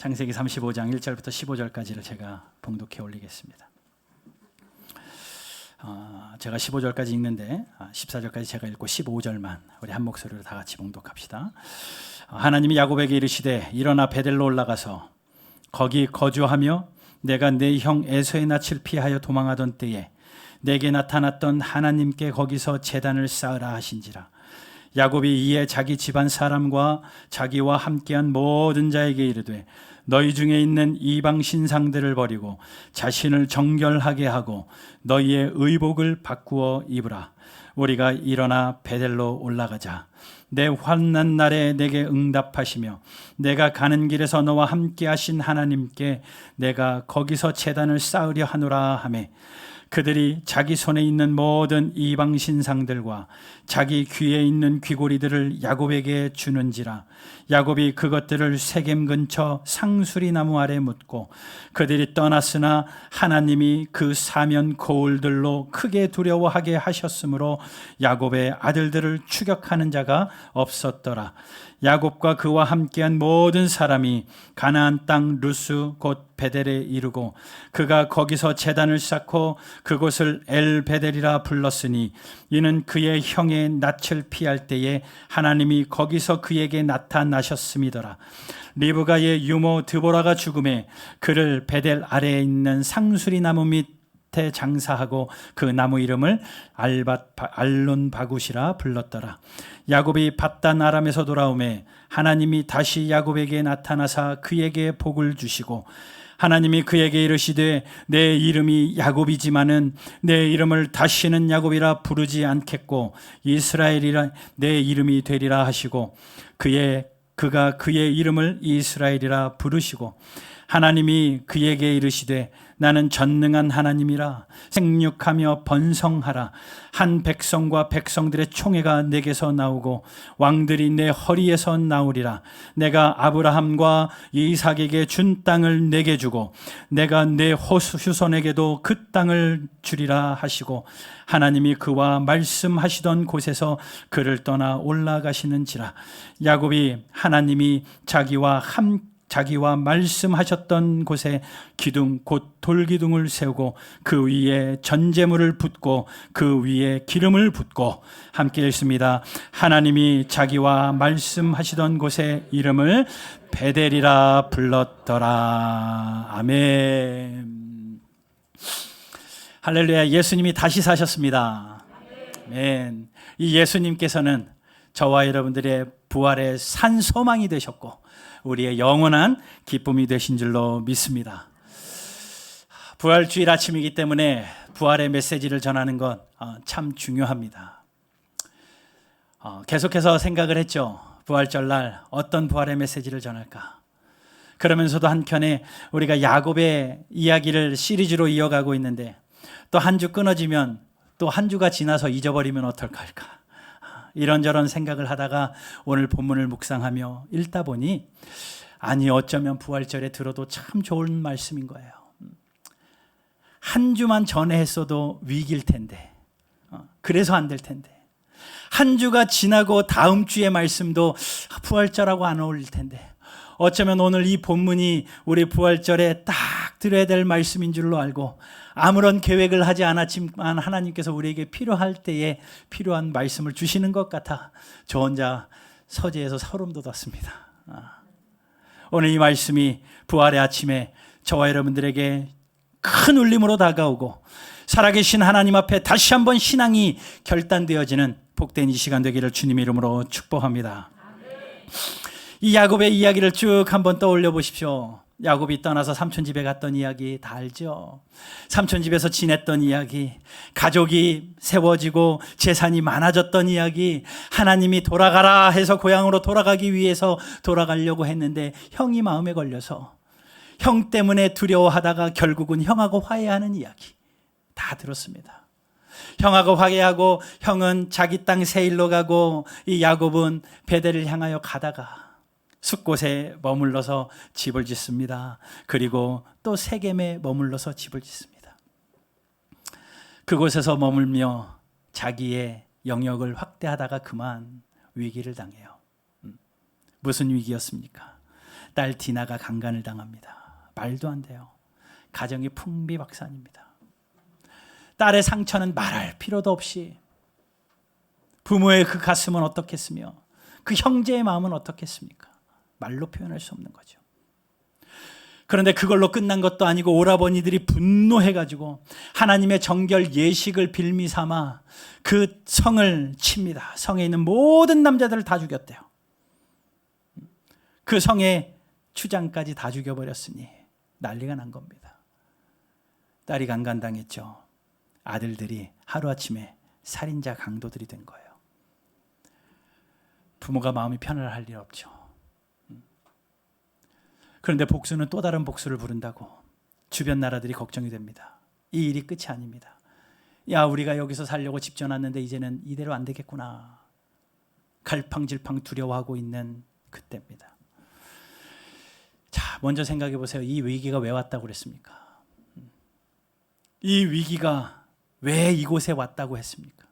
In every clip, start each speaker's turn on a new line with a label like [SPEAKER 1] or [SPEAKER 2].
[SPEAKER 1] 창세기 35장 1절부터 15절까지를 제가 봉독해 올리겠습니다. 제가 15절까지 읽는데 14절까지 제가 읽고 15절만 우리 한 목소리로 다 같이 봉독합시다. 하나님이 야곱에게 이르시되 일어나 베델로 올라가서 거기 거주하며 내가 내 형 에서의 낯을 피하여 도망하던 때에 내게 나타났던 하나님께 거기서 제단을 쌓으라 하신지라. 야곱이 이에 자기 집안 사람과 자기와 함께한 모든 자에게 이르되 너희 중에 있는 이방 신상들을 버리고 자신을 정결하게 하고 너희의 의복을 바꾸어 입으라. 우리가 일어나 베델로 올라가자. 내 환난 날에 내게 응답하시며 내가 가는 길에서 너와 함께 하신 하나님께 내가 거기서 제단을 쌓으려 하노라 하매 그들이 자기 손에 있는 모든 이방 신상들과 자기 귀에 있는 귀고리들을 야곱에게 주는지라. 야곱이 그것들을 세겜 근처 상수리 나무 아래 묻고 그들이 떠났으나 하나님이 그 사면 거울들로 크게 두려워하게 하셨으므로 야곱의 아들들을 추격하는 자가 없었더라. 야곱과 그와 함께한 모든 사람이 가나안 땅 루스 곧 베델에 이르고 그가 거기서 제단을 쌓고 그곳을 엘 베델이라 불렀으니 이는 그의 형의 낯을 피할 때에 하나님이 거기서 그에게 나타나셨음이더라. 리브가의 유모 드보라가 죽음에 그를 베델 아래에 있는 상수리 나무 밑에 장사하고 그 나무 이름을 알론바굿이라 불렀더라. 야곱이 밧단 아람에서 돌아오매 하나님이 다시 야곱에게 나타나사 그에게 복을 주시고 하나님이 그에게 이르시되 내 이름이 야곱이지만은 내 이름을 다시는 야곱이라 부르지 않겠고 이스라엘이라 내 이름이 되리라 하시고 그가 그의 이름을 이스라엘이라 부르시고 하나님이 그에게 이르시되 나는 전능한 하나님이라 생육하며 번성하라. 한 백성과 백성들의 총회가 내게서 나오고 왕들이 내 허리에서 나오리라. 내가 아브라함과 이삭에게 준 땅을 내게 주고 내가 내 후손에게도 그 땅을 주리라 하시고 하나님이 그와 말씀하시던 곳에서 그를 떠나 올라가시는지라. 야곱이 하나님이 자기와 말씀하셨던 곳에 기둥 곧 돌기둥을 세우고 그 위에 전제물을 붓고 그 위에 기름을 붓고 함께 읽습니다. 하나님이 자기와 말씀하시던 곳의 이름을 베델이라 불렀더라. 아멘. 할렐루야. 예수님이 다시 사셨습니다. 아멘. 이 예수님께서는 저와 여러분들의 부활의 산 소망이 되셨고 우리의 영원한 기쁨이 되신 줄로 믿습니다. 부활주일 아침이기 때문에 부활의 메시지를 전하는 것 참 중요합니다. 계속해서 생각을 했죠. 부활절 날 어떤 부활의 메시지를 전할까. 그러면서도 한켠에 우리가 야곱의 이야기를 시리즈로 이어가고 있는데 또 한 주 끊어지면 또 한 주가 지나서 잊어버리면 어떨까 할까. 이런저런 생각을 하다가 오늘 본문을 묵상하며 읽다 보니 아니 어쩌면 부활절에 들어도 참 좋은 말씀인 거예요. 한 주만 전에 했어도 위기일 텐데 그래서 안 될 텐데 한 주가 지나고 다음 주의 말씀도 부활절하고 안 어울릴 텐데 어쩌면 오늘 이 본문이 우리 부활절에 딱 들어야 될 말씀인 줄로 알고 아무런 계획을 하지 않았지만 하나님께서 우리에게 필요할 때에 필요한 말씀을 주시는 것 같아 저 혼자 서재에서 소름 돋았습니다. 오늘 이 말씀이 부활의 아침에 저와 여러분들에게 큰 울림으로 다가오고 살아계신 하나님 앞에 다시 한번 신앙이 결단되어지는 복된 이 시간 되기를 주님의 이름으로 축복합니다. 이 야곱의 이야기를 쭉 한번 떠올려 보십시오. 야곱이 떠나서 삼촌 집에 갔던 이야기 다 알죠. 삼촌 집에서 지냈던 이야기, 가족이 세워지고 재산이 많아졌던 이야기, 하나님이 돌아가라 해서 고향으로 돌아가기 위해서 돌아가려고 했는데 형이 마음에 걸려서 형 때문에 두려워하다가 결국은 형하고 화해하는 이야기 다 들었습니다. 형하고 화해하고 형은 자기 땅 세일로 가고 이 야곱은 베델을 향하여 가다가 숫곳에 머물러서 집을 짓습니다. 그리고 또 세겜에 머물러서 집을 짓습니다. 그곳에서 머물며 자기의 영역을 확대하다가 그만 위기를 당해요. 무슨 위기였습니까? 딸 디나가 강간을 당합니다. 말도 안 돼요. 가정이 풍비박산입니다. 딸의 상처는 말할 필요도 없이, 부모의 그 가슴은 어떻겠으며 그 형제의 마음은 어떻겠습니까? 말로 표현할 수 없는 거죠. 그런데 그걸로 끝난 것도 아니고 오라버니들이 분노해가지고 하나님의 정결 예식을 빌미 삼아 그 성을 칩니다. 성에 있는 모든 남자들을 다 죽였대요. 그 성의 추장까지 다 죽여버렸으니 난리가 난 겁니다. 딸이 강간당했죠. 아들들이 하루아침에 살인자 강도들이 된 거예요. 부모가 마음이 편안할 일 없죠. 그런데 복수는 또 다른 복수를 부른다고 주변 나라들이 걱정이 됩니다. 이 일이 끝이 아닙니다. 야, 우리가 여기서 살려고 집 져놨는데 이제는 이대로 안 되겠구나. 갈팡질팡 두려워하고 있는 그때입니다. 자, 먼저 생각해 보세요. 이 위기가 왜 왔다고 그랬습니까? 이 위기가 왜 이곳에 왔다고 했습니까?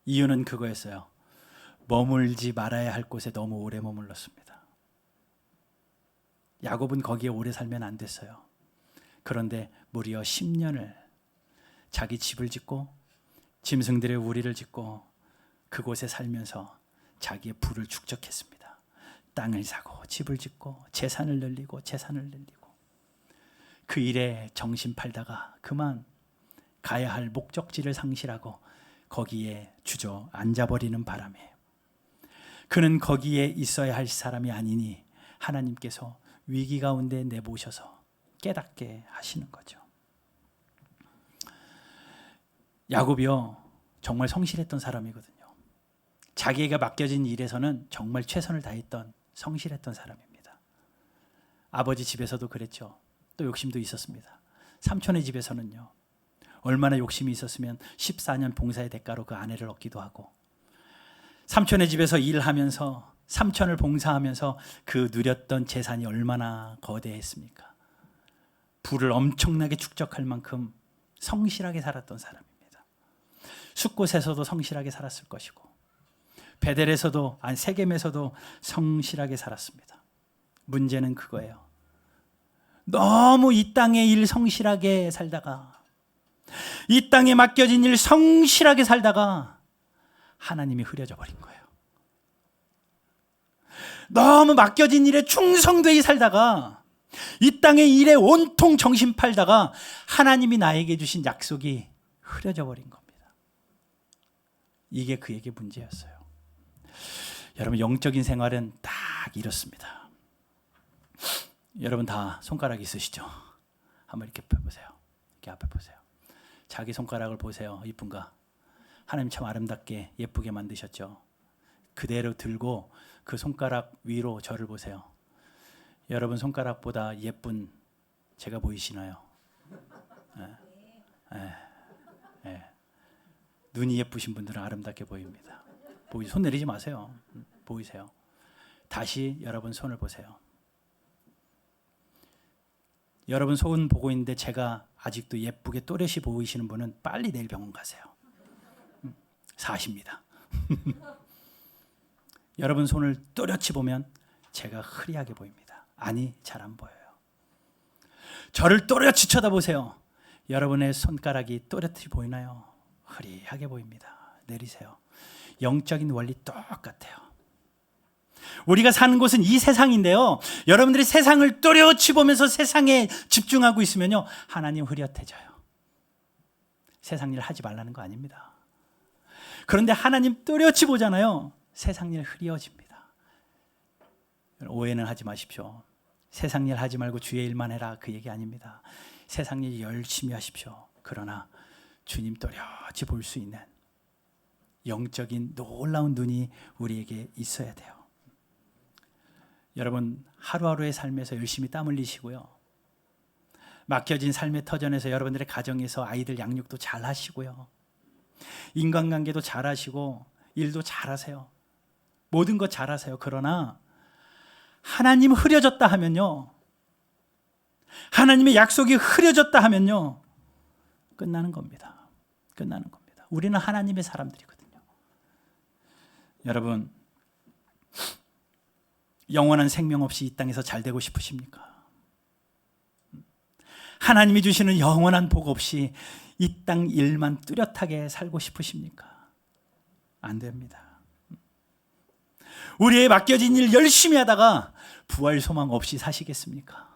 [SPEAKER 1] 이유는 그거였어요. 머물지 말아야 할 곳에 너무 오래 머물렀습니다. 야곱은 거기에 오래 살면 안 됐어요. 그런데 무려 10년을 자기 집을 짓고 짐승들의 우리를 짓고 그곳에 살면서 자기의 부를 축적했습니다. 땅을 사고 집을 짓고 재산을 늘리고 그 일에 정신 팔다가 그만 가야 할 목적지를 상실하고 거기에 주저앉아버리는 바람에 그는 거기에 있어야 할 사람이 아니니 하나님께서 위기 가운데 내모셔서 깨닫게 하시는 거죠. 야곱이요, 정말 성실했던 사람이거든요. 자기에게 맡겨진 일에서는 정말 최선을 다했던 성실했던 사람입니다. 아버지 집에서도 그랬죠. 또 욕심도 있었습니다. 삼촌의 집에서는요, 얼마나 욕심이 있었으면 14년 봉사의 대가로 그 아내를 얻기도 하고, 삼촌의 집에서 일하면서 삼촌을 봉사하면서 그 누렸던 재산이 얼마나 거대했습니까? 부를 엄청나게 축적할 만큼 성실하게 살았던 사람입니다. 숫곳에서도 성실하게 살았을 것이고 베델에서도 세겜에서도 성실하게 살았습니다. 문제는 그거예요. 너무 이 땅의 일 성실하게 살다가, 이 땅에 맡겨진 일 성실하게 살다가 하나님이 흐려져 버린 거예요. 너무 맡겨진 일에 충성되이 살다가 이 땅의 일에 온통 정신 팔다가 하나님이 나에게 주신 약속이 흐려져 버린 겁니다. 이게 그에게 문제였어요. 여러분, 영적인 생활은 딱 이렇습니다. 여러분 다 손가락 있으시죠? 한번 이렇게 펴보세요. 이렇게 앞에 보세요. 자기 손가락을 보세요. 이쁜가? 하나님 참 아름답게 예쁘게 만드셨죠? 그대로 들고 그 손가락 위로 저를 보세요. 여러분 손가락보다 예쁜 제가 보이시나요? 눈이 예쁘신 분들은 아름답게 보입니다. 손 내리지 마세요. 보이세요? 다시 여러분 손을 보세요. 여러분 손 보고 있는데 제가 아직도 예쁘게 또렷이 보이시는 분은 빨리 내일 병원 가세요. 사십니다. 여러분 손을 또렷이 보면 제가 흐리하게 보입니다. 아니, 잘 안 보여요. 저를 또렷이 쳐다보세요. 여러분의 손가락이 또렷이 보이나요? 흐리하게 보입니다. 내리세요. 영적인 원리 똑같아요. 우리가 사는 곳은 이 세상인데요, 여러분들이 세상을 또렷이 보면서 세상에 집중하고 있으면요, 하나님 흐릿해져요. 세상 일 하지 말라는 거 아닙니다. 그런데 하나님 또렷이 보잖아요. 세상 일 흐려집니다. 오해는 하지 마십시오. 세상 일 하지 말고 주의 일만 해라, 그 얘기 아닙니다. 세상 일 열심히 하십시오. 그러나 주님 또렷이 볼 수 있는 영적인 놀라운 눈이 우리에게 있어야 돼요. 여러분, 하루하루의 삶에서 열심히 땀 흘리시고요, 맡겨진 삶의 터전에서 여러분들의 가정에서 아이들 양육도 잘 하시고요, 인간관계도 잘 하시고 일도 잘 하세요. 모든 것 잘 하세요. 그러나 하나님 흐려졌다 하면요, 하나님의 약속이 흐려졌다 하면요, 끝나는 겁니다. 끝나는 겁니다. 우리는 하나님의 사람들이거든요. 여러분, 영원한 생명 없이 이 땅에서 잘 되고 싶으십니까? 하나님이 주시는 영원한 복 없이 이 땅 일만 뚜렷하게 살고 싶으십니까? 안 됩니다. 우리의 맡겨진 일 열심히 하다가 부활 소망 없이 사시겠습니까?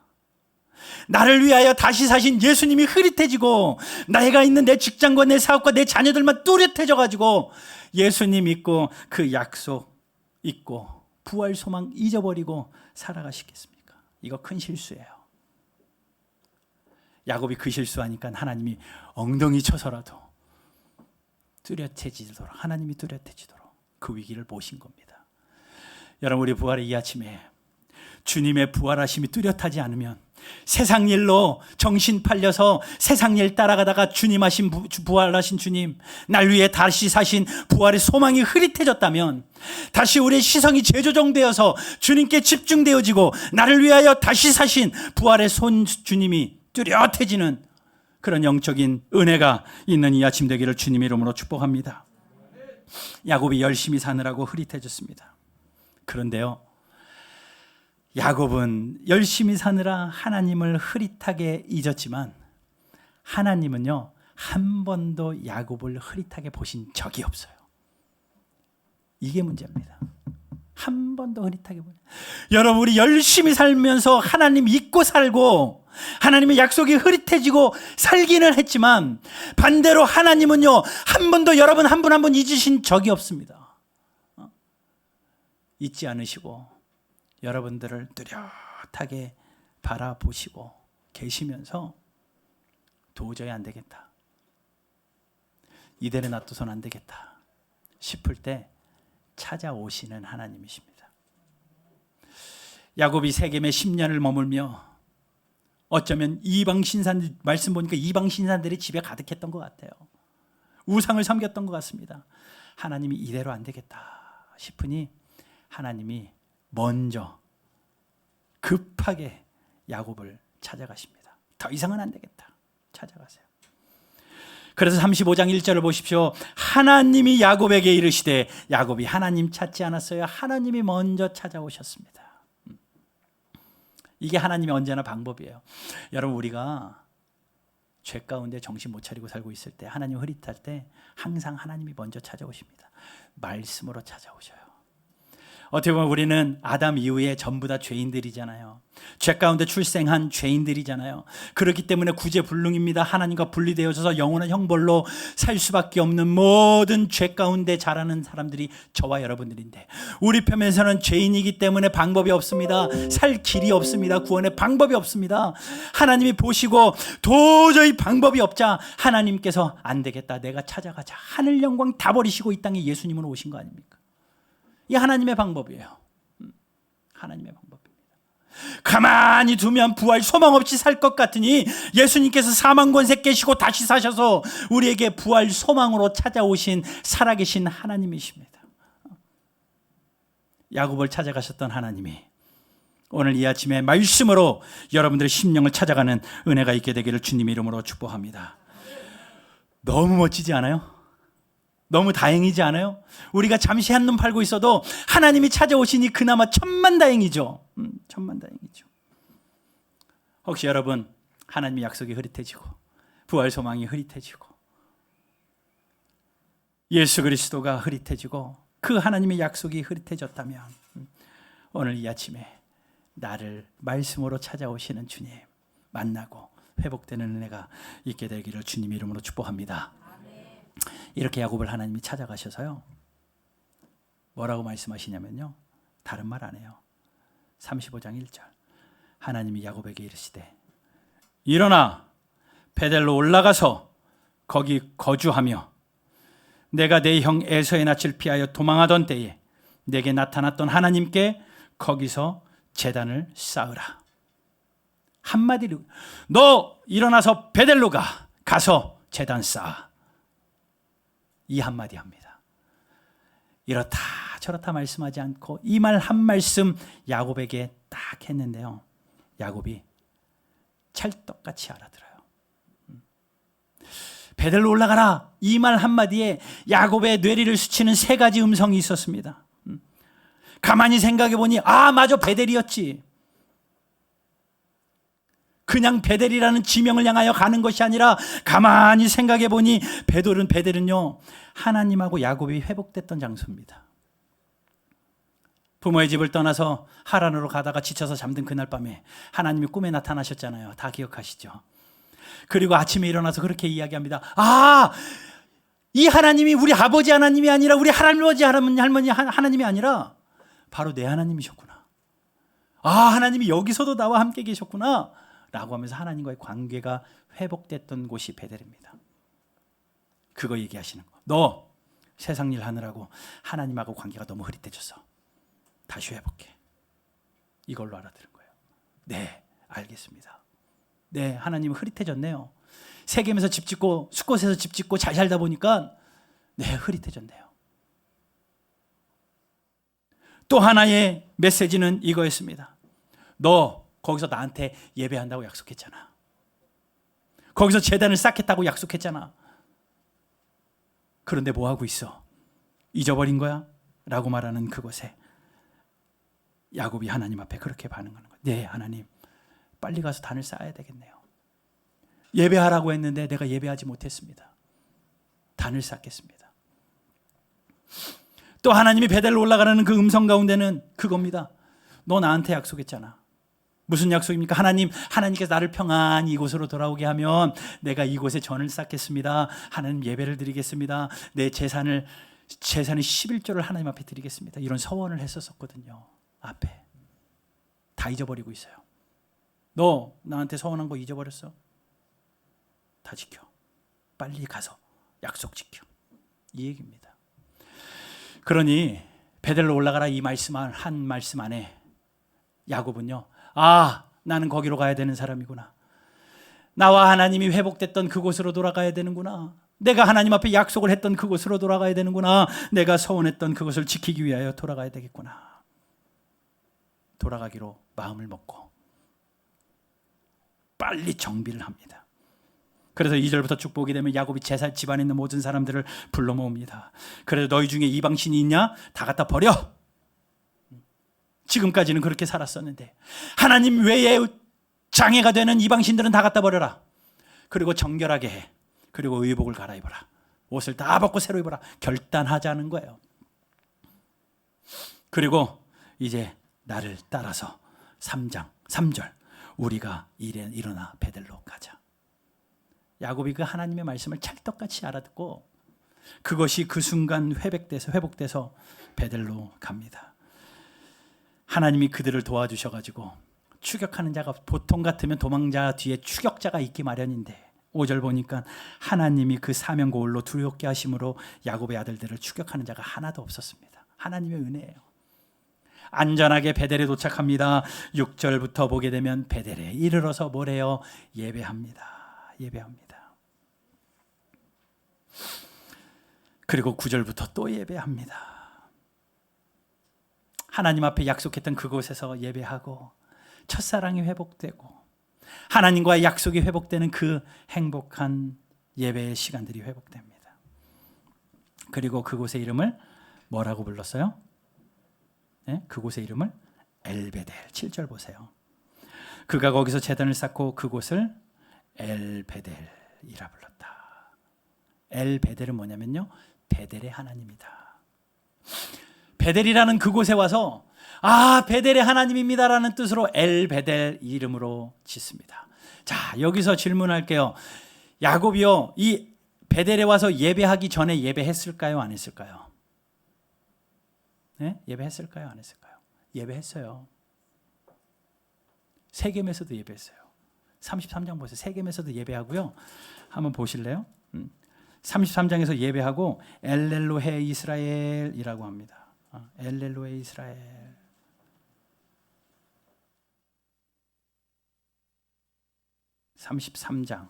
[SPEAKER 1] 나를 위하여 다시 사신 예수님이 흐릿해지고 내가 있는 내 직장과 내 사업과 내 자녀들만 뚜렷해져 가지고 예수님 믿고 그 약속 잊고 부활 소망 잊어버리고 살아가시겠습니까? 이거 큰 실수예요. 야곱이 그 실수하니까 하나님이 엉덩이 쳐서라도 뚜렷해지도록, 하나님이 뚜렷해지도록 그 위기를 보신 겁니다. 여러분, 우리 부활의 이 아침에 주님의 부활하심이 뚜렷하지 않으면 세상 일로 정신 팔려서 세상 일 따라가다가 주님 하신 부활하신 주님, 날 위해 다시 사신 부활의 소망이 흐릿해졌다면, 다시 우리의 시선이 재조정되어서 주님께 집중되어지고 나를 위하여 다시 사신 부활의 손 주님이 뚜렷해지는 그런 영적인 은혜가 있는 이 아침 되기를 주님의 이름으로 축복합니다. 야곱이 열심히 사느라고 흐릿해졌습니다. 그런데요, 야곱은 열심히 사느라 하나님을 흐릿하게 잊었지만 하나님은요, 한 번도 야곱을 흐릿하게 보신 적이 없어요. 이게 문제입니다. 한 번도 흐릿하게 보는. 여러분, 우리 열심히 살면서 하나님 잊고 살고 하나님의 약속이 흐릿해지고 살기는 했지만 반대로 하나님은요, 한 번도 여러분 한 분 한 분 잊으신 적이 없습니다. 잊지 않으시고 여러분들을 뚜렷하게 바라보시고 계시면서 도저히 안 되겠다, 이대로 놔두선 안 되겠다 싶을 때 찾아오시는 하나님이십니다. 야곱이 세겜에 10년을 머물며 어쩌면 이방 신산, 말씀 보니까 이방 신산들이 집에 가득했던 것 같아요. 우상을 섬겼던 것 같습니다. 하나님이 이대로 안 되겠다 싶으니 하나님이 먼저 급하게 야곱을 찾아가십니다. 더 이상은 안 되겠다, 찾아가세요. 그래서 35장 1절을 보십시오. 하나님이 야곱에게 이르시되, 야곱이 하나님 찾지 않았어요. 하나님이 먼저 찾아오셨습니다. 이게 하나님의 언제나 방법이에요. 여러분, 우리가 죄 가운데 정신 못 차리고 살고 있을 때, 하나님 흐릿할 때 항상 하나님이 먼저 찾아오십니다. 말씀으로 찾아오셔요. 어떻게 보면 우리는 아담 이후에 전부 다 죄인들이잖아요. 죄 가운데 출생한 죄인들이잖아요. 그렇기 때문에 구제불능입니다. 하나님과 분리되어져서 영원한 형벌로 살 수밖에 없는 모든 죄 가운데 자라는 사람들이 저와 여러분들인데, 우리 편에서는 죄인이기 때문에 방법이 없습니다. 살 길이 없습니다. 구원의 방법이 없습니다. 하나님이 보시고 도저히 방법이 없자 하나님께서 안 되겠다, 내가 찾아가자, 하늘 영광 다 버리시고 이 땅에 예수님은 오신 거 아닙니까? 이 하나님의 방법이에요. 하나님의 방법입니다. 가만히 두면 부활 소망 없이 살 것 같으니 예수님께서 사망 권세 깨시고 다시 사셔서 우리에게 부활 소망으로 찾아오신 살아계신 하나님이십니다. 야곱을 찾아가셨던 하나님이 오늘 이 아침에 말씀으로 여러분들의 심령을 찾아가는 은혜가 있게 되기를 주님의 이름으로 축복합니다. 너무 멋지지 않아요? 너무 다행이지 않아요? 우리가 잠시 한눈 팔고 있어도 하나님이 찾아오시니 그나마 천만다행이죠. 천만다행이죠. 혹시 여러분, 하나님의 약속이 흐릿해지고 부활 소망이 흐릿해지고 예수 그리스도가 흐릿해지고 그 하나님의 약속이 흐릿해졌다면 오늘 이 아침에 나를 말씀으로 찾아오시는 주님 만나고 회복되는 은혜가 있게 되기를 주님의 이름으로 축복합니다. 이렇게 야곱을 하나님이 찾아가셔서요, 뭐라고 말씀하시냐면요, 다른 말 안 해요. 35장 1절, 하나님이 야곱에게 이르시되, 일어나 베델로 올라가서 거기 거주하며 내가 내 형 에서의 낯을 피하여 도망하던 때에 내게 나타났던 하나님께 거기서 제단을 쌓으라. 한마디로, 너 일어나서 베델로 가서 제단 쌓아. 이 한마디 합니다. 이렇다 저렇다 말씀하지 않고 이 말 한 말씀 야곱에게 딱 했는데요, 야곱이 찰떡같이 알아들어요. 베델로 올라가라, 이 말 한마디에 야곱의 뇌리를 스치는 세 가지 음성이 있었습니다. 가만히 생각해 보니 맞아, 베델이었지. 그냥 베델이라는 지명을 향하여 가는 것이 아니라 가만히 생각해 보니 베델은요, 하나님하고 야곱이 회복됐던 장소입니다. 부모의 집을 떠나서 하란으로 가다가 지쳐서 잠든 그날 밤에 하나님이 꿈에 나타나셨잖아요. 다 기억하시죠? 그리고 아침에 일어나서 그렇게 이야기합니다. 이 하나님이 우리 아버지 하나님이 아니라 우리 할아버지 할머니 하나님이 아니라 바로 내 하나님이셨구나. 하나님이 여기서도 나와 함께 계셨구나 라고 하면서 하나님과의 관계가 회복됐던 곳이 베델입니다. 그거 얘기하시는 거. 너 세상 일 하느라고 하나님하고 관계가 너무 흐릿해졌어. 다시 회복해. 이걸로 알아들은 거예요. 네, 알겠습니다. 네, 하나님은 흐릿해졌네요. 세겜에서 집 짓고 숫곳에서 집 짓고 잘 살다 보니까 네, 흐릿해졌네요. 또 하나의 메시지는 이거였습니다. 너 거기서 나한테 예배한다고 약속했잖아. 거기서 제단을 쌓겠다고 약속했잖아. 그런데 뭐 하고 있어? 잊어버린 거야? 라고 말하는 그곳에 야곱이 하나님 앞에 그렇게 반응하는 거예요. 네, 하나님, 빨리 가서 단을 쌓아야 되겠네요. 예배하라고 했는데 내가 예배하지 못했습니다. 단을 쌓겠습니다. 또 하나님이 베델로 올라가라는 그 음성 가운데는 그겁니다. 너 나한테 약속했잖아. 무슨 약속입니까? 하나님께서 나를 평안히 이곳으로 돌아오게 하면 내가 이곳에 전을 쌓겠습니다. 하나님 예배를 드리겠습니다. 내 재산의 11조를 하나님 앞에 드리겠습니다. 이런 서원을 했었거든요. 앞에 다 잊어버리고 있어요. 너 나한테 서원한 거 잊어버렸어? 다 지켜. 빨리 가서 약속 지켜. 이 얘기입니다. 그러니 베델로 올라가라 이 한 말씀 안에 야곱은요, 나는 거기로 가야 되는 사람이구나. 나와 하나님이 회복됐던 그곳으로 돌아가야 되는구나. 내가 하나님 앞에 약속을 했던 그곳으로 돌아가야 되는구나. 내가 서원했던 그것을 지키기 위하여 돌아가야 되겠구나. 돌아가기로 마음을 먹고 빨리 정비를 합니다. 그래서 2절부터 쭉 보게 되면 야곱이 집안에 있는 모든 사람들을 불러 모읍니다. 그래서 너희 중에 이방신이 있냐? 다 갖다 버려. 지금까지는 그렇게 살았었는데 하나님 외에 장애가 되는 이방신들은 다 갖다 버려라. 그리고 정결하게 해. 그리고 의복을 갈아입어라. 옷을 다 벗고 새로 입어라. 결단하자는 거예요. 그리고 이제 나를 따라서 3절 우리가 일어나 베델로 가자. 야곱이 그 하나님의 말씀을 찰떡같이 알아듣고 그것이 그 순간 회복돼서 베델로 갑니다. 하나님이 그들을 도와주셔가지고 추격하는 자가 보통 같으면 도망자 뒤에 추격자가 있기 마련인데 5절 보니까 하나님이 그 사명 고울로 두렵게 하심으로 야곱의 아들들을 추격하는 자가 하나도 없었습니다. 하나님의 은혜예요. 안전하게 베델에 도착합니다. 6절부터 보게 되면 베델에 이르러서 뭐래요? 예배합니다. 그리고 9절부터 또 예배합니다. 하나님 앞에 약속했던 그곳에서 예배하고 첫사랑이 회복되고 하나님과의 약속이 회복되는 그 행복한 예배의 시간들이 회복됩니다. 그리고 그곳의 이름을 뭐라고 불렀어요? 네? 그곳의 이름을 엘베델. 7절 보세요. 그가 거기서 제단을 쌓고 그곳을 엘베델이라 불렀다. 엘베델은 뭐냐면요, 베델의 하나님이다. 베델이라는 그곳에 와서 베델의 하나님입니다라는 뜻으로 엘베델 이름으로 짓습니다. 자, 여기서 질문할게요. 야곱이요, 이 베델에 와서 예배하기 전에 예배했을까요? 안 했을까요? 네? 예배했을까요? 안 했을까요? 예배했어요. 세겜에서도 예배했어요. 33장 보세요. 세겜에서도 예배하고요. 한번 보실래요? 33장에서 예배하고 엘렐로헤 이스라엘이라고 합니다. 엘렐로헤 이스라엘. (33장)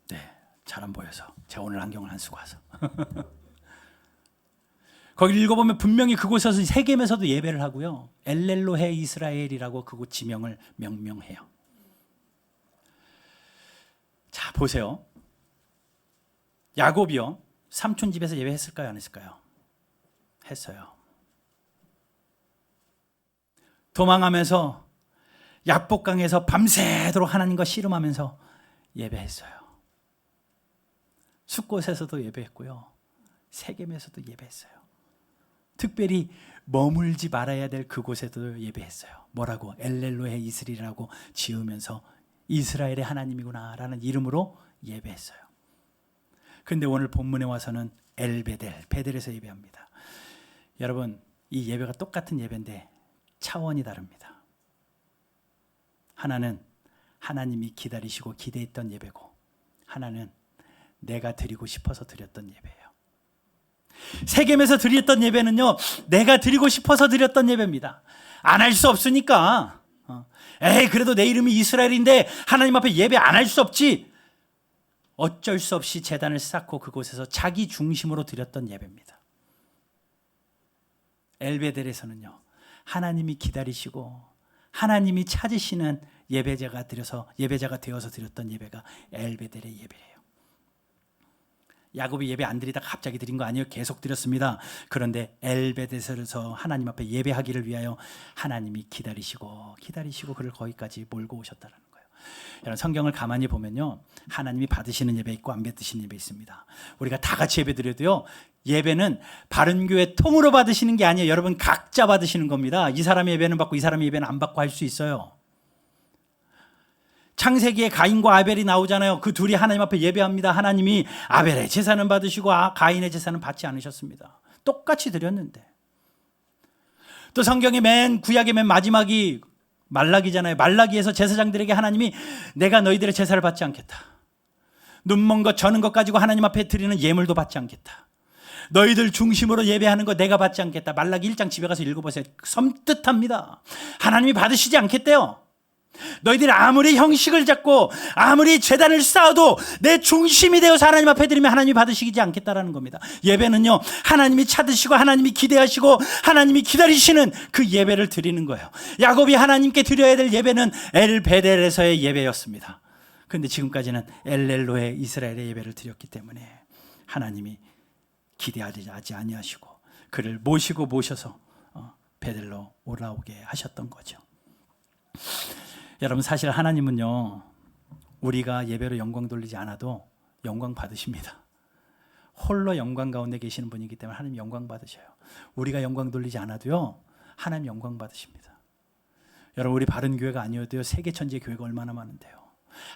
[SPEAKER 1] 네, 잘 안 보여서 제가 오늘 안경을 안 쓰고 와서 거기 읽어보면 분명히 그곳에서 세겜에서도 예배를 하고요, 엘렐로헤 이스라엘이라고 그곳 지명을 명명해요. 자, 보세요. 야곱이요, 삼촌 집에서 예배했을까요? 안 했을까요? 했어요. 도망하면서 약복강에서 밤새도록 하나님과 씨름하면서 예배했어요. 숲곳에서도 예배했고요. 세겜에서도 예배했어요. 특별히 머물지 말아야 될 그곳에도 예배했어요. 뭐라고? 엘렐로헤 이스라엘이라고 지으면서 이스라엘의 하나님이구나라는 이름으로 예배했어요. 그런데 오늘 본문에 와서는 엘베델, 베델에서 예배합니다. 여러분, 이 예배가 똑같은 예배인데 차원이 다릅니다. 하나는 하나님이 기다리시고 기대했던 예배고, 하나는 내가 드리고 싶어서 드렸던 예배예요. 세겜에서 드렸던 예배는요, 내가 드리고 싶어서 드렸던 예배입니다. 안 할 수 없으니까. 그래도 내 이름이 이스라엘인데 하나님 앞에 예배 안 할 수 없지. 어쩔 수 없이 제단을 쌓고 그곳에서 자기 중심으로 드렸던 예배입니다. 엘베델에서는요, 하나님이 기다리시고 하나님이 찾으시는 예배자가 되어서 드렸던 예배가 엘베델의 예배예요. 야곱이 예배 안 드리다가 갑자기 드린 거 아니에요. 계속 드렸습니다. 그런데 엘베델에서 하나님 앞에 예배하기를 위하여 하나님이 기다리시고 그를 거기까지 몰고 오셨다는 거예요. 여러분, 성경을 가만히 보면요, 하나님이 받으시는 예배 있고 안 받으시는 예배 있습니다. 우리가 다 같이 예배 드려도요, 예배는 바른교회 통으로 받으시는 게 아니에요. 여러분, 각자 받으시는 겁니다. 이 사람의 예배는 받고 이 사람의 예배는 안 받고 할 수 있어요. 창세기에 가인과 아벨이 나오잖아요. 그 둘이 하나님 앞에 예배합니다. 하나님이 아벨의 제사는 받으시고 가인의 제사는 받지 않으셨습니다. 똑같이 드렸는데. 또 성경의 구약의 맨 마지막이 말라기잖아요. 말라기에서 제사장들에게 하나님이 내가 너희들의 제사를 받지 않겠다. 눈먼 것 저는 것 가지고 하나님 앞에 드리는 예물도 받지 않겠다. 너희들 중심으로 예배하는 거 내가 받지 않겠다. 말라기 1장 집에 가서 읽어보세요. 섬뜩합니다. 하나님이 받으시지 않겠대요. 너희들이 아무리 형식을 잡고 아무리 제단을 쌓아도 내 중심이 되어서 하나님 앞에 드리면 하나님이 받으시지 않겠다라는 겁니다. 예배는요, 하나님이 찾으시고 하나님이 기대하시고 하나님이 기다리시는 그 예배를 드리는 거예요. 야곱이 하나님께 드려야 될 예배는 엘베델에서의 예배였습니다. 그런데 지금까지는 엘렐로의 이스라엘의 예배를 드렸기 때문에 하나님이 기대하지 아니하시고 그를 모셔서 베델로 올라오게 하셨던 거죠. 여러분, 사실 하나님은요, 우리가 예배로 영광 돌리지 않아도 영광 받으십니다. 홀로 영광 가운데 계시는 분이기 때문에 하나님 영광 받으셔요. 우리가 영광 돌리지 않아도요, 하나님 영광 받으십니다. 여러분, 우리 바른 교회가 아니어도요, 세계 천지의 교회가 얼마나 많은데요.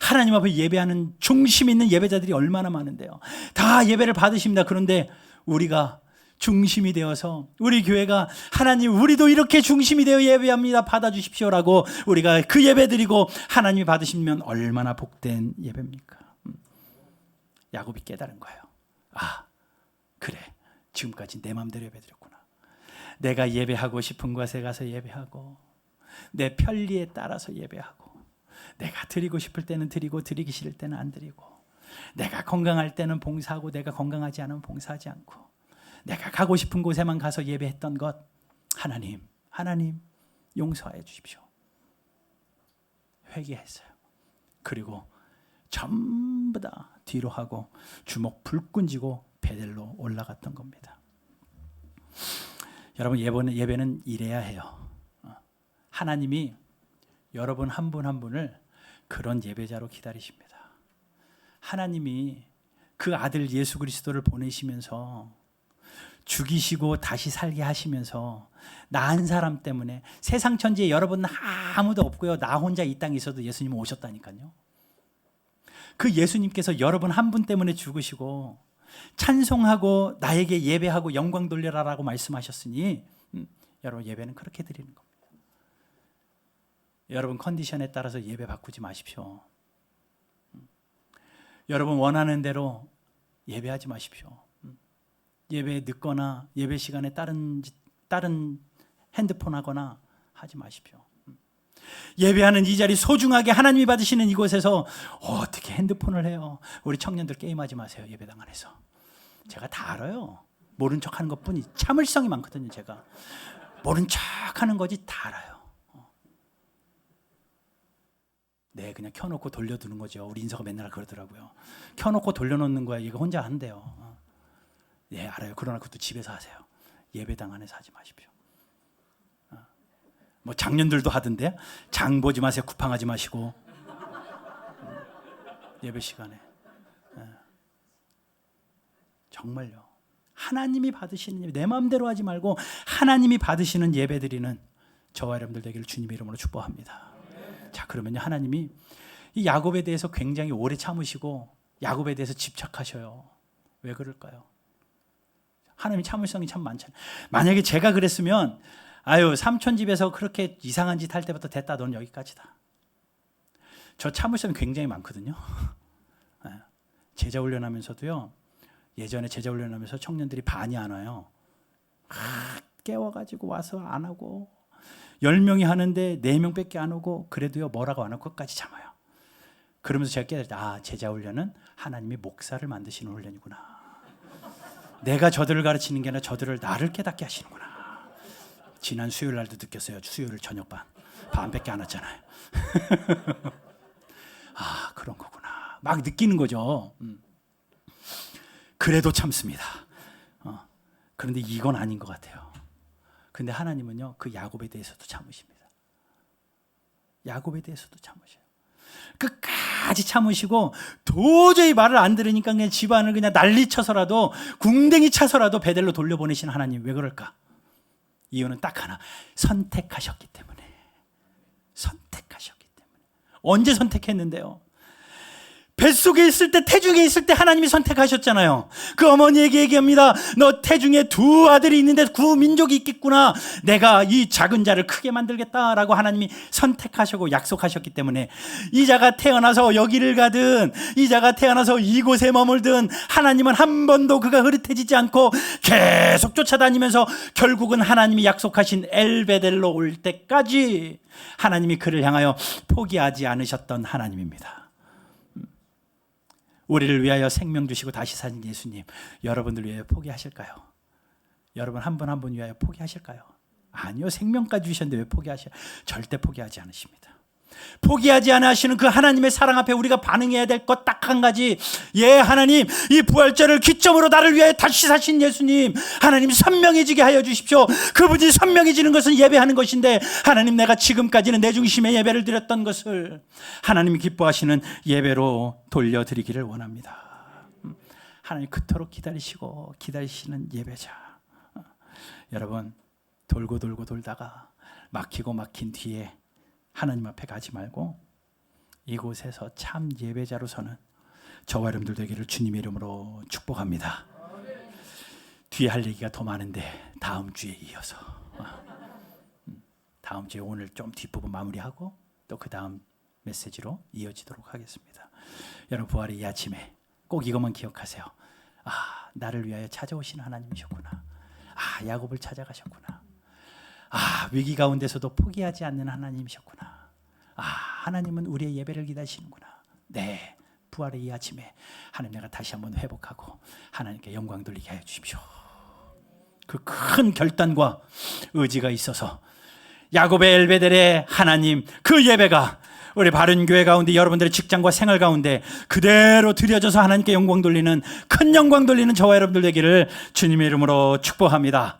[SPEAKER 1] 하나님 앞에 예배하는 중심 있는 예배자들이 얼마나 많은데요. 다 예배를 받으십니다. 그런데 우리가 중심이 되어서 우리 교회가 하나님 우리도 이렇게 중심이 되어 예배합니다. 받아주십시오라고 우리가 그 예배 드리고 하나님이 받으시면 얼마나 복된 예배입니까? 야곱이 깨달은 거예요. 그래, 지금까지 내 마음대로 예배 드렸구나. 내가 예배하고 싶은 곳에 가서 예배하고 내 편리에 따라서 예배하고 내가 드리고 싶을 때는 드리고 드리기 싫을 때는 안 드리고 내가 건강할 때는 봉사하고 내가 건강하지 않으면 봉사하지 않고 내가 가고 싶은 곳에만 가서 예배했던 것, 하나님 용서해 주십시오. 회개했어요. 그리고 전부 다 뒤로 하고 주먹 불끈 쥐고 베델로 올라갔던 겁니다. 여러분, 예배는 이래야 해요. 하나님이 여러분 한 분 한 분을 그런 예배자로 기다리십니다. 하나님이 그 아들 예수 그리스도를 보내시면서 죽이시고 다시 살게 하시면서 나 한 사람 때문에 세상 천지에 여러분 아무도 없고요, 나 혼자 이 땅에 있어도 예수님은 오셨다니까요. 그 예수님께서 여러분 한 분 때문에 죽으시고 찬송하고 나에게 예배하고 영광 돌려라라고 말씀하셨으니 여러분, 예배는 그렇게 드리는 겁니다. 여러분 컨디션에 따라서 예배 바꾸지 마십시오. 여러분 원하는 대로 예배하지 마십시오. 예배에 늦거나 예배 시간에 다른 핸드폰 하거나 하지 마십시오. 예배하는 이 자리 소중하게 하나님이 받으시는 이곳에서 어떻게 핸드폰을 해요? 우리 청년들 게임하지 마세요. 예배당 안에서. 제가 다 알아요. 모른 척하는 것뿐이 참을성이 많거든요. 제가 모른 척하는 거지 다 알아요. 네, 그냥 켜놓고 돌려두는 거죠. 우리 인서가 맨날 그러더라고요. 켜놓고 돌려놓는 거야. 얘가 혼자 한대요. 예, 알아요. 그러나 그것도 집에서 하세요. 예배당 안에서 하지 마십시오. 뭐 장년들도 하던데 장 보지 마세요. 쿠팡하지 마시고 예배 시간에 정말요. 하나님이 받으시는 예배, 내 마음대로 하지 말고 하나님이 받으시는 예배 드리는 저와 여러분들 되기를 주님의 이름으로 축복합니다. 자, 그러면요, 하나님이 이 야곱에 대해서 굉장히 오래 참으시고 야곱에 대해서 집착하셔요. 왜 그럴까요? 하나님이 참을성이 참 많잖아요. 만약에 제가 그랬으면 아유, 삼촌 집에서 그렇게 이상한 짓 할 때부터 됐다, 넌 여기까지다. 저 참을성이 굉장히 많거든요. 제자 훈련하면서도요, 예전에 제자 훈련하면서 청년들이 반이 안 와요. 깨워가지고 와서 안 하고 10명이 하는데 4명밖에 안 오고 그래도요, 뭐라고 안 하고 끝까지 참아요. 그러면서 제가 깨달았다. 제자 훈련은 하나님이 목사를 만드시는 훈련이구나. 내가 저들을 가르치는 게 아니라 저들을 나를 깨닫게 하시는구나. 지난 수요일 날도 느꼈어요. 수요일 저녁반 반밖에 안 왔잖아요. 아, 그런 거구나. 막 느끼는 거죠. 그래도 참습니다. 그런데 이건 아닌 것 같아요. 그런데 하나님은요, 그 야곱에 대해서도 참으십니다. 야곱에 대해서도 참으셔요. 끝까지 참으시고 도저히 말을 안 들으니까 그냥 집안을 그냥 난리쳐서라도 궁뎅이 차서라도 베델로 돌려보내신 하나님, 왜 그럴까? 이유는 딱 하나, 선택하셨기 때문에. 선택하셨기 때문에. 언제 선택했는데요? 뱃속에 있을 때, 태중에 있을 때 하나님이 선택하셨잖아요. 그 어머니에게 얘기합니다. 너 태중에 2 아들이 있는데 9민족이 있겠구나. 내가 이 작은 자를 크게 만들겠다라고 하나님이 선택하시고 약속하셨기 때문에 이 자가 태어나서 여기를 가든 이 자가 태어나서 이곳에 머물든 하나님은 한 번도 그가 흐릿해지지 않고 계속 쫓아다니면서 결국은 하나님이 약속하신 엘베델로 올 때까지 하나님이 그를 향하여 포기하지 않으셨던 하나님입니다. 우리를 위하여 생명 주시고 다시 사신 예수님, 여러분들 위하여 포기하실까요? 여러분 한 분 한 분 위하여 포기하실까요? 아니요, 생명까지 주셨는데 왜 포기하셔요? 절대 포기하지 않으십니다. 포기하지 않으시는 그 하나님의 사랑 앞에 우리가 반응해야 될 것 딱 한 가지. 예, 하나님, 이 부활절을 기점으로 나를 위하여 다시 사신 예수님, 하나님 선명해지게 하여 주십시오. 그분이 선명해지는 것은 예배하는 것인데 하나님, 내가 지금까지는 내 중심의 예배를 드렸던 것을 하나님이 기뻐하시는 예배로 돌려드리기를 원합니다. 하나님 그토록 기다리시고 기다리시는 예배자. 여러분, 돌고 돌고 돌다가 막히고 막힌 뒤에 하나님 앞에 가지 말고 이곳에서 참 예배자로 서는 저와 여러분들 되기를 주님의 이름으로 축복합니다. 뒤에 할 얘기가 더 많은데 다음 주에 이어서, 다음 주에 오늘 좀 뒷부분 마무리하고 또 그 다음 메시지로 이어지도록 하겠습니다. 여러분, 부활의 이 아침에 꼭 이것만 기억하세요. 아, 나를 위하여 찾아오신 하나님이셨구나. 아, 야곱을 찾아가셨구나. 아, 위기 가운데서도 포기하지 않는 하나님이셨구나. 아, 하나님은 우리의 예배를 기다리시는구나. 네, 부활의 이 아침에 하나님, 내가 다시 한번 회복하고 하나님께 영광 돌리게 하여 주십시오. 그 큰 결단과 의지가 있어서 야곱의 엘베델의 하나님, 그 예배가 우리 바른 교회 가운데, 여러분들의 직장과 생활 가운데 그대로 드려져서 하나님께 영광 돌리는, 큰 영광 돌리는 저와 여러분들 되기를 주님의 이름으로 축복합니다.